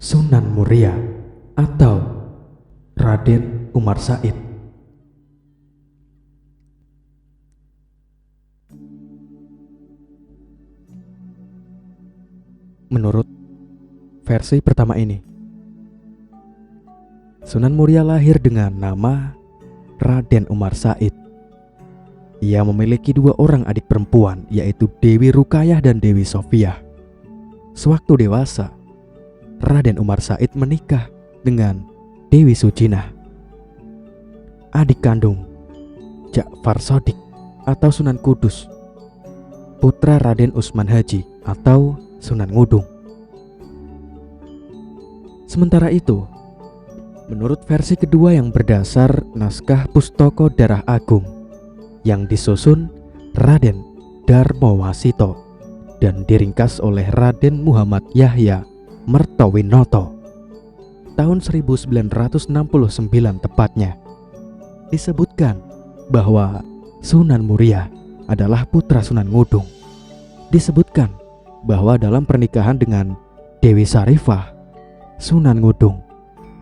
Sunan Muria atau Raden Umar Said. Menurut versi pertama ini, Sunan Muria lahir dengan nama Raden Umar Said. Ia memiliki dua orang adik perempuan, yaitu Dewi Rukayah dan Dewi Sofiah. Sewaktu dewasa, Raden Umar Said menikah dengan Dewi Sujinah, adik kandung Ja'far Shodiq atau Sunan Kudus, putra Raden Usman Haji atau Sunan Ngudung. Sementara itu, menurut versi kedua yang berdasar naskah Pustaka Darah Agung yang disusun Raden Darmawasito dan diringkas oleh Raden Muhammad Yahya Mertowinoto tahun 1969 tepatnya, disebutkan bahwa Sunan Muria adalah putra Sunan Ngudung. Disebutkan bahwa dalam pernikahan dengan Dewi Sarifah, Sunan Ngudung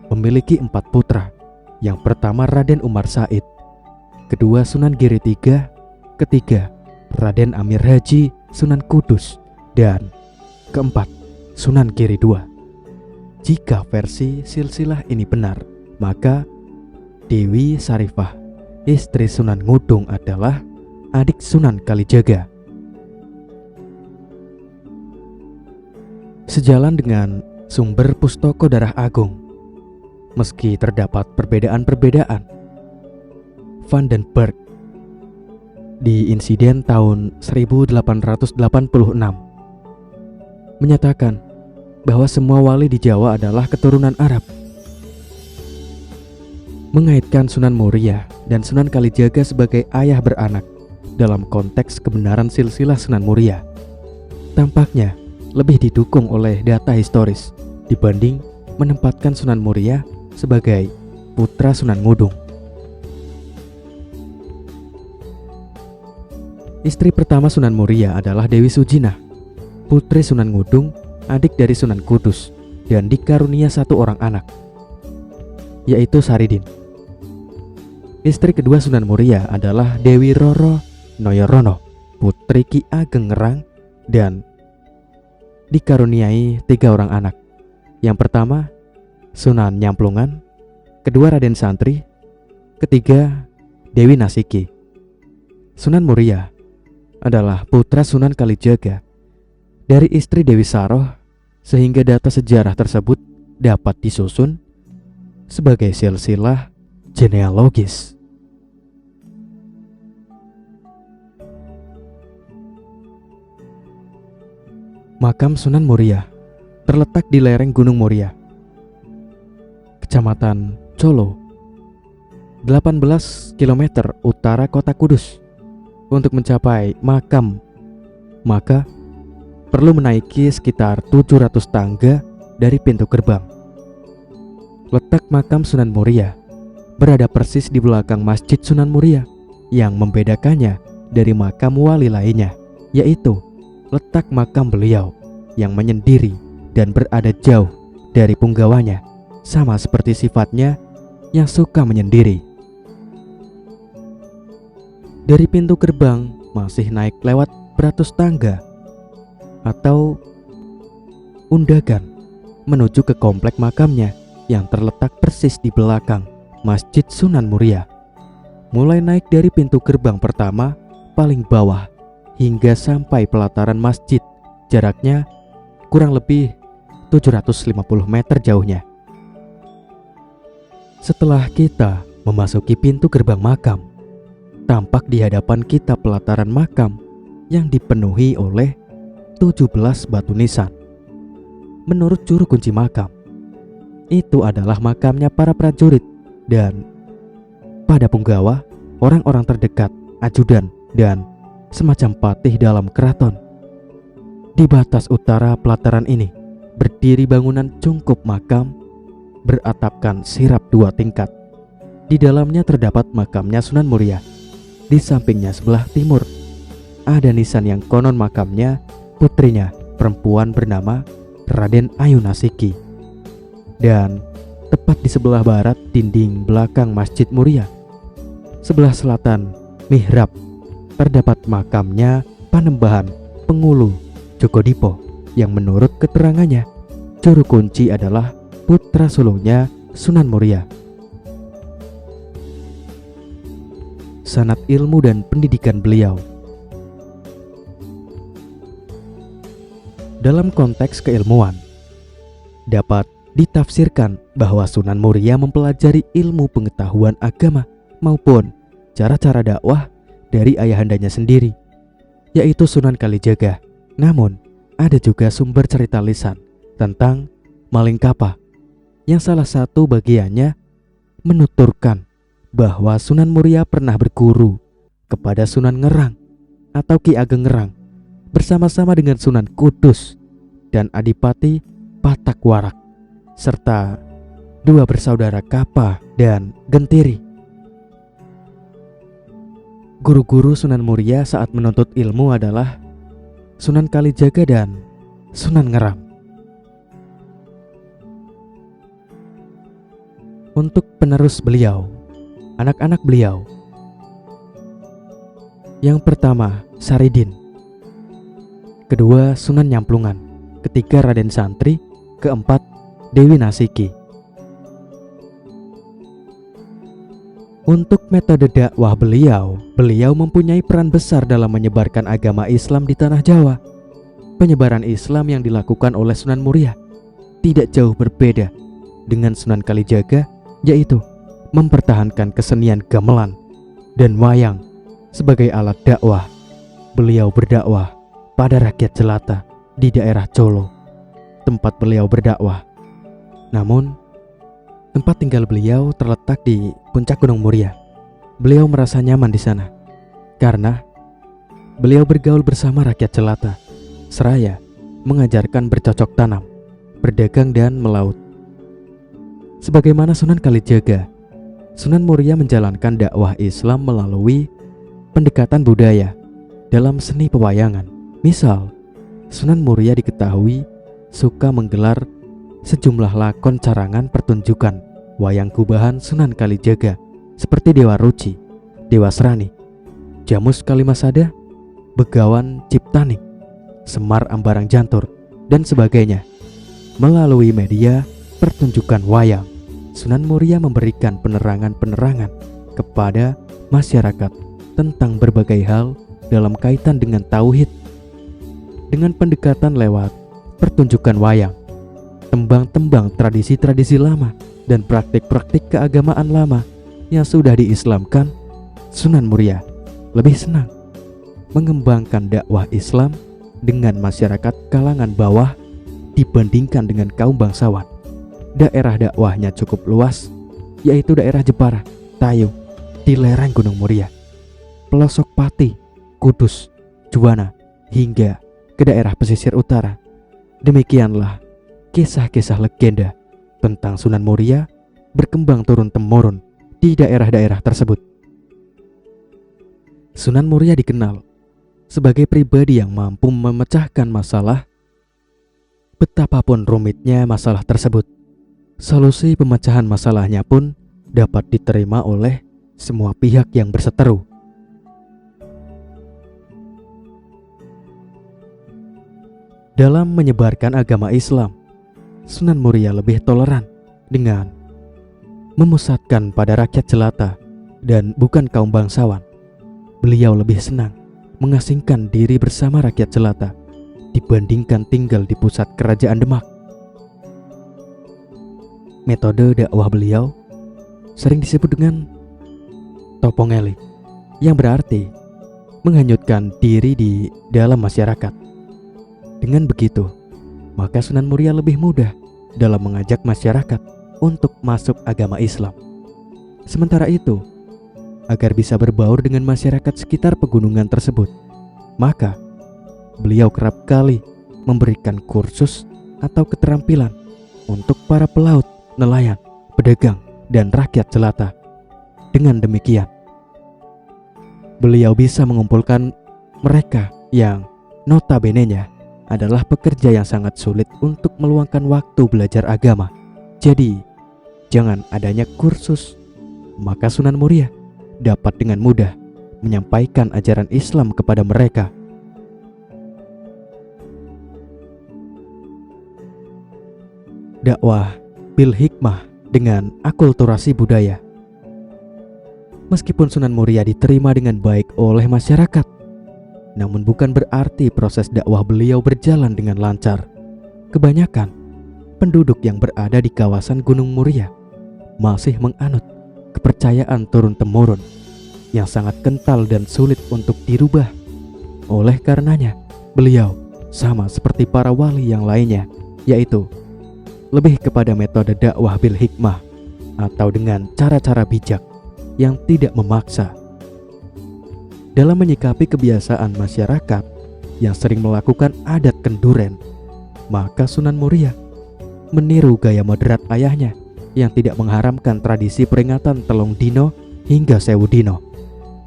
memiliki 4 putra. Yang pertama Raden Umar Said, kedua Sunan Giri III, ketiga Raden Amir Haji Sunan Kudus, dan keempat Sunan Giri II. Jika versi silsilah ini benar, maka Dewi Sarifah, istri Sunan Ngudung, adalah adik Sunan Kalijaga. Sejalan dengan sumber Pustaka Darah Agung, meski terdapat perbedaan-perbedaan, Vandenberg di insiden tahun 1886 menyatakan bahwa semua wali di Jawa adalah keturunan Arab. Mengaitkan Sunan Muria dan Sunan Kalijaga sebagai ayah beranak dalam konteks kebenaran silsilah Sunan Muria tampaknya lebih didukung oleh data historis dibanding menempatkan Sunan Muria sebagai putra Sunan Ngudung. Istri pertama Sunan Muria adalah Dewi Sujinah, putri Sunan Ngudung, adik dari Sunan Kudus, dan dikarunia 1 orang anak, yaitu Saridin. Istri kedua Sunan Muria adalah Dewi Roro Noyorono, putri Ki Ageng Ngerang, dan dikaruniai 3 orang anak. Yang pertama Sunan Nyamplungan, kedua Raden Santri, ketiga Dewi Nasiki. Sunan Muria adalah putra Sunan Kalijaga dari istri Dewi Saroh, sehingga data sejarah tersebut dapat disusun sebagai silsilah genealogis. Makam Sunan Muria terletak di lereng Gunung Muria, Kecamatan Colo, 18 km utara kota Kudus. Untuk mencapai makam, maka perlu menaiki sekitar 700 tangga dari pintu gerbang. Letak makam Sunan Muria berada persis di belakang Masjid Sunan Muria. Yang membedakannya dari makam wali lainnya, yaitu letak makam beliau yang menyendiri dan berada jauh dari punggawanya, sama seperti sifatnya yang suka menyendiri. Dari pintu gerbang masih naik lewat beratus tangga atau undagan menuju ke komplek makamnya yang terletak persis di belakang Masjid Sunan Muria. Mulai naik dari pintu gerbang pertama paling bawah hingga sampai pelataran masjid, jaraknya kurang lebih 750 meter jauhnya. Setelah kita memasuki pintu gerbang makam, tampak di hadapan kita pelataran makam yang dipenuhi oleh 17 batu nisan. Menurut juru kunci makam, itu adalah makamnya para prajurit dan pada punggawa orang-orang terdekat, ajudan, dan semacam patih dalam keraton. Di batas utara pelataran ini berdiri bangunan cungkup makam beratapkan sirap 2 tingkat. Di dalamnya terdapat makamnya Sunan Muria. Di sampingnya sebelah timur ada nisan yang konon makamnya putrinya perempuan bernama Raden Ayu Nasiki. dan tepat di sebelah barat dinding belakang Masjid Muria. Sebelah selatan mihrab terdapat makamnya Panembahan Pengulu Jogodipo yang menurut keterangannya juru kunci adalah putra sulungnya Sunan Muria. Sanad ilmu dan pendidikan beliau. Dalam konteks keilmuan, dapat ditafsirkan bahwa Sunan Muria mempelajari ilmu pengetahuan agama maupun cara-cara dakwah dari ayahandanya sendiri, yaitu Sunan Kalijaga. Namun, ada juga sumber cerita lisan tentang Malingkapa, yang salah satu bagiannya menuturkan bahwa Sunan Muria pernah berguru kepada Sunan Ngerang atau Ki Ageng Ngerang bersama-sama dengan Sunan Kudus dan Adipati Patak Warak, serta dua bersaudara Kapa dan Gentiri. Guru-guru Sunan Muria saat menuntut ilmu adalah Sunan Kalijaga dan Sunan Ngerang. Untuk penerus beliau, anak-anak beliau. Yang pertama, Saridin. Kedua, Sunan Nyamplungan. Ketiga, Raden Santri. Keempat, Dewi Nasiki. Untuk metode dakwah beliau mempunyai peran besar dalam menyebarkan agama Islam di tanah Jawa. Penyebaran Islam yang dilakukan oleh Sunan Muria tidak jauh berbeda dengan Sunan Kalijaga, yaitu mempertahankan kesenian gamelan dan wayang sebagai alat dakwah. Beliau berdakwah pada rakyat jelata di daerah Colo, tempat beliau berdakwah. Namun, tempat tinggal beliau terletak di puncak Gunung Muria. Beliau merasa nyaman di sana karena beliau bergaul bersama rakyat jelata, seraya mengajarkan bercocok tanam, berdagang dan melaut. Sebagaimana Sunan Kalijaga, Sunan Muria menjalankan dakwah Islam melalui pendekatan budaya dalam seni pewayangan. Misal, Sunan Muria diketahui suka menggelar sejumlah lakon carangan pertunjukan wayang gubahan Sunan Kalijaga seperti Dewa Ruci, Dewa Serani, Jamus Kalimasada, Begawan Ciptani, Semar Ambarang Jantur, dan sebagainya. Melalui media pertunjukan wayang, Sunan Muria memberikan penerangan-penerangan kepada masyarakat tentang berbagai hal dalam kaitan dengan tauhid. Dengan pendekatan lewat pertunjukan wayang, tembang-tembang tradisi-tradisi lama dan praktik-praktik keagamaan lama yang sudah diislamkan, Sunan Muria lebih senang mengembangkan dakwah Islam dengan masyarakat kalangan bawah dibandingkan dengan kaum bangsawan. Daerah dakwahnya cukup luas, yaitu daerah Jepara, Tayu, di lereng Gunung Muria, pelosok Pati, Kudus, Juwana, hingga ke daerah pesisir utara. Demikianlah kisah-kisah legenda tentang Sunan Muria berkembang turun-temurun di daerah-daerah tersebut. Sunan Muria dikenal sebagai pribadi yang mampu memecahkan masalah. Betapapun rumitnya masalah tersebut, solusi pemecahan masalahnya pun dapat diterima oleh semua pihak yang berseteru. Dalam menyebarkan agama Islam, Sunan Muria lebih toleran dengan memusatkan pada rakyat jelata dan bukan kaum bangsawan. Beliau lebih senang mengasingkan diri bersama rakyat jelata dibandingkan tinggal di pusat kerajaan Demak. Metode dakwah beliau sering disebut dengan topongeli, yang berarti menghanyutkan diri di dalam masyarakat. Dengan begitu, maka Sunan Muria lebih mudah dalam mengajak masyarakat untuk masuk agama Islam. Sementara itu, agar bisa berbaur dengan masyarakat sekitar pegunungan tersebut, maka beliau kerap kali memberikan kursus atau keterampilan untuk para pelaut, nelayan, pedagang, dan rakyat jelata. Dengan demikian, beliau bisa mengumpulkan mereka yang notabene-nya adalah pekerja yang sangat sulit untuk meluangkan waktu belajar agama. Jadi, jangan adanya kursus, maka Sunan Muria dapat dengan mudah menyampaikan ajaran Islam kepada mereka. Dakwah bil hikmah dengan akulturasi budaya. Meskipun Sunan Muria diterima dengan baik oleh masyarakat, namun bukan berarti proses dakwah beliau berjalan dengan lancar. Kebanyakan penduduk yang berada di kawasan Gunung Muria masih menganut kepercayaan turun-temurun yang sangat kental dan sulit untuk dirubah. Oleh karenanya, beliau sama seperti para wali yang lainnya, yaitu lebih kepada metode dakwah bil hikmah atau dengan cara-cara bijak yang tidak memaksa. Dalam menyikapi kebiasaan masyarakat yang sering melakukan adat kenduren, maka Sunan Muria meniru gaya moderat ayahnya yang tidak mengharamkan tradisi peringatan telung dino hingga sewu dino.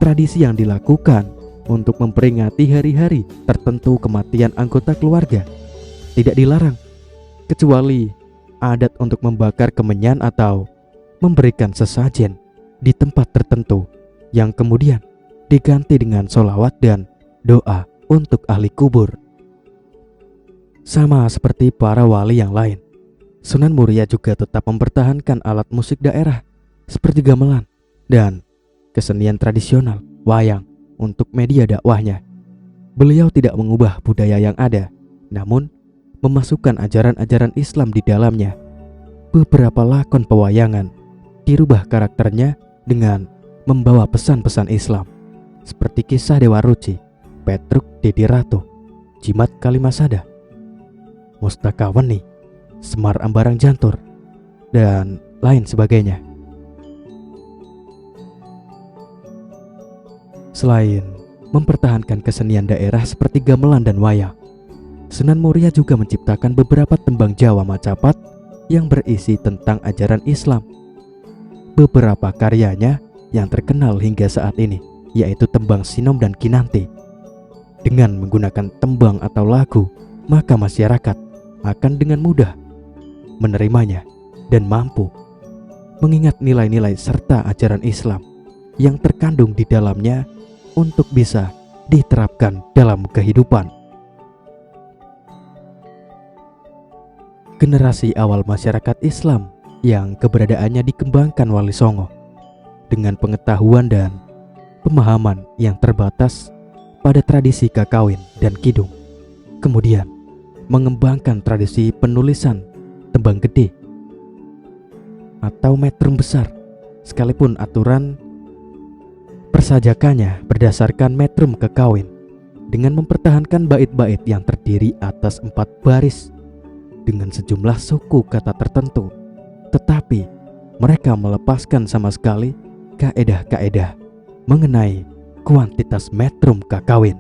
Tradisi yang dilakukan untuk memperingati hari-hari tertentu kematian anggota keluarga tidak dilarang, kecuali adat untuk membakar kemenyan atau memberikan sesajen di tempat tertentu yang kemudian diganti dengan sholawat dan doa untuk ahli kubur. Sama seperti para wali yang lain, Sunan Muria juga tetap mempertahankan alat musik daerah seperti gamelan dan kesenian tradisional wayang untuk media dakwahnya. Beliau tidak mengubah budaya yang ada, namun memasukkan ajaran-ajaran Islam di dalamnya. Beberapa lakon pewayangan dirubah karakternya dengan membawa pesan-pesan Islam, seperti kisah Dewa Ruci, Petruk Dedi Ratu, Jimat Kalimasada, Mustakaweni, Semar Ambarang Jantur, dan lain sebagainya. Selain mempertahankan kesenian daerah seperti gamelan dan wayang, Sunan Muria juga menciptakan beberapa tembang Jawa Macapat yang berisi tentang ajaran Islam. Beberapa karyanya yang terkenal hingga saat ini yaitu tembang Sinom dan Kinanti. Dengan menggunakan tembang atau lagu, maka masyarakat akan dengan mudah menerimanya dan mampu mengingat nilai-nilai serta ajaran Islam yang terkandung di dalamnya untuk bisa diterapkan dalam kehidupan. Generasi awal masyarakat Islam yang keberadaannya dikembangkan Wali Songo dengan pengetahuan dan pemahaman yang terbatas pada tradisi kakawin dan kidung, kemudian mengembangkan tradisi penulisan tembang gede atau metrum besar, sekalipun aturan persajakannya berdasarkan metrum kekawin, dengan mempertahankan bait-bait yang terdiri atas 4 baris dengan sejumlah suku kata tertentu, tetapi mereka melepaskan sama sekali kaedah-kaedah mengenai kuantitas metrum kakawin.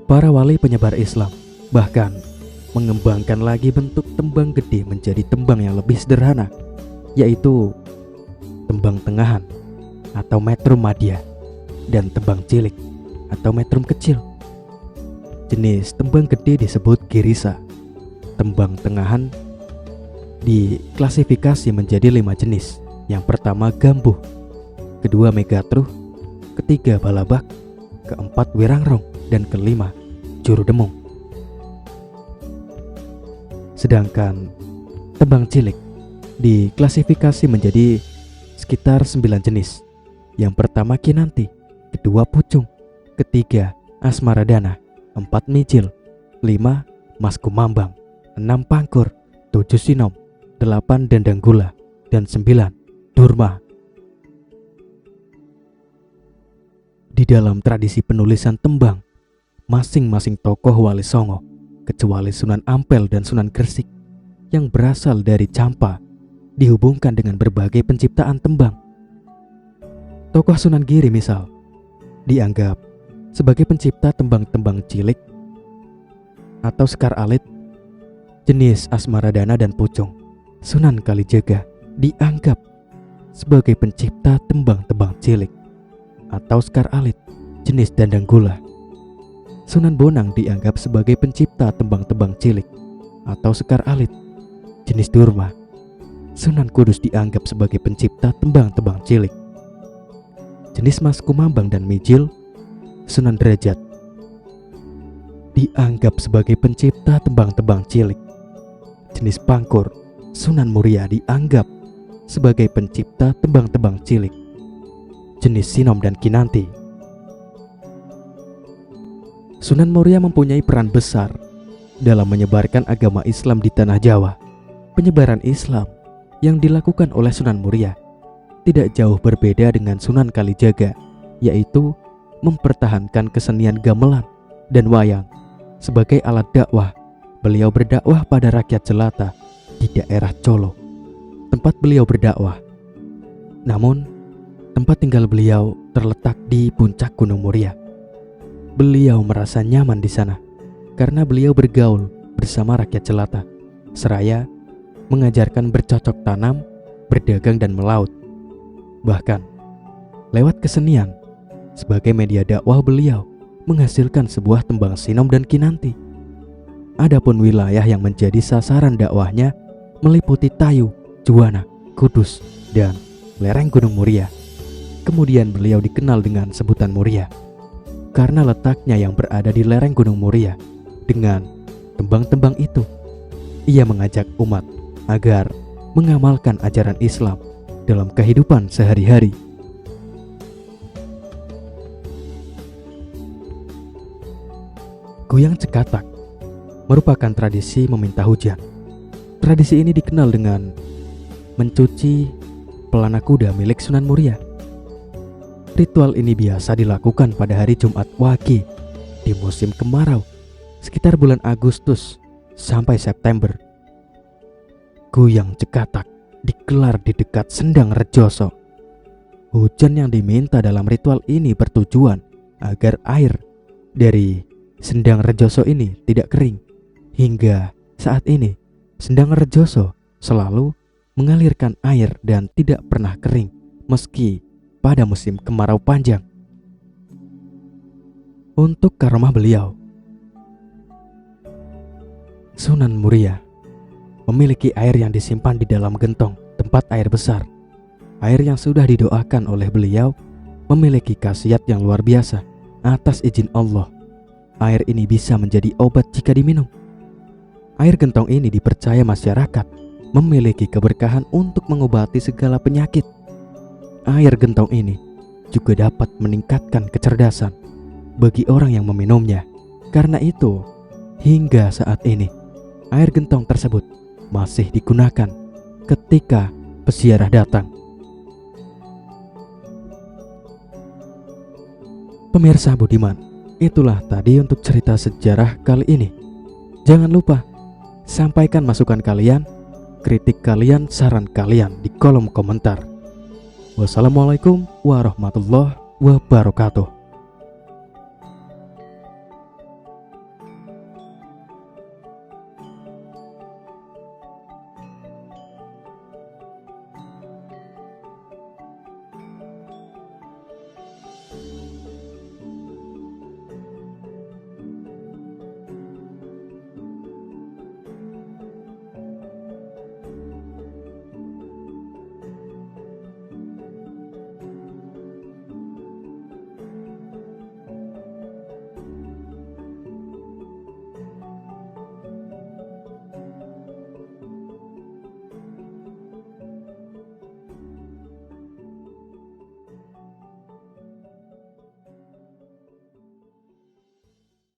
Para wali penyebar Islam bahkan mengembangkan lagi bentuk tembang gede menjadi tembang yang lebih sederhana, yaitu tembang tengahan atau metrum madya dan tembang cilik atau metrum kecil. Jenis tembang gede disebut girisa. Tembang tengahan diklasifikasi menjadi 5 jenis. Yang pertama gambuh, kedua megatruh, ketiga balabak, keempat wirangrong, dan kelima juru demung. Sedangkan tembang cilik diklasifikasi menjadi sekitar 9 jenis. Yang pertama kinanti, kedua pucung, ketiga asmaradana, 4 mijil, 5 mas kumambang, 6 pangkur, 7 sinom, 8 dendang gula, dan 9 durma. Di dalam tradisi penulisan tembang, masing-masing tokoh Wali Songo, kecuali Sunan Ampel dan Sunan Gresik yang berasal dari Campa, dihubungkan dengan berbagai penciptaan tembang. Tokoh Sunan Giri misal dianggap sebagai pencipta tembang-tembang cilik atau sekar alit jenis asmaradana dan pucung. Sunan Kalijaga dianggap sebagai pencipta tembang-tembang cilik atau sekar alit jenis dandang gula. Sunan Bonang dianggap sebagai pencipta tembang-tembang cilik atau sekar alit, jenis durma. Sunan Kudus dianggap sebagai pencipta tembang-tembang cilik. Jenis mas kumambang dan mijil, Sunan Derajat dianggap sebagai pencipta tembang-tembang cilik. Jenis pangkur, Sunan Muria dianggap sebagai pencipta tembang-tembang cilik. Jenis sinom dan kinanti. Sunan Muria mempunyai peran besar dalam menyebarkan agama Islam di tanah Jawa. Penyebaran Islam yang dilakukan oleh Sunan Muria tidak jauh berbeda dengan Sunan Kalijaga, yaitu mempertahankan kesenian gamelan dan wayang sebagai alat dakwah. Beliau berdakwah pada rakyat jelata di daerah Colo, tempat beliau berdakwah. Namun, tempat tinggal beliau terletak di puncak Gunung Muria. Beliau merasa nyaman di sana karena beliau bergaul bersama rakyat jelata, seraya mengajarkan bercocok tanam, berdagang dan melaut. Bahkan, lewat kesenian, sebagai media dakwah beliau menghasilkan sebuah tembang sinom dan kinanti. Adapun wilayah yang menjadi sasaran dakwahnya meliputi Tayu, Juwana, Kudus, dan lereng Gunung Muria. Kemudian beliau dikenal dengan sebutan Muria karena letaknya yang berada di lereng Gunung Muria. Dengan tembang-tembang itu, ia mengajak umat agar mengamalkan ajaran Islam dalam kehidupan sehari-hari. Goyang Cekatak merupakan tradisi meminta hujan. Tradisi ini dikenal dengan mencuci pelana kuda milik Sunan Muria. Ritual ini biasa dilakukan pada hari Jumat Wage di musim kemarau, sekitar bulan Agustus sampai September. Goyang Cekatak digelar di dekat Sendang Rejoso. Hujan yang diminta dalam ritual ini bertujuan agar air dari Sendang Rejoso ini tidak kering. Hingga saat ini, Sendang Rejoso selalu mengalirkan air dan tidak pernah kering meski pada musim kemarau panjang. Untuk karomah beliau, Sunan Muria memiliki air yang disimpan di dalam gentong tempat air besar. Air yang sudah didoakan oleh beliau memiliki khasiat yang luar biasa. Atas izin Allah, air ini bisa menjadi obat jika diminum. Air gentong ini dipercaya masyarakat memiliki keberkahan untuk mengobati segala penyakit. Air gentong ini juga dapat meningkatkan kecerdasan bagi orang yang meminumnya. Karena itu, hingga saat ini, air gentong tersebut masih digunakan ketika peziarah datang. Pemirsa budiman, itulah tadi untuk cerita sejarah kali ini. Jangan lupa, sampaikan masukan kalian, kritik kalian, saran kalian di kolom komentar. Wassalamualaikum warahmatullahi wabarakatuh.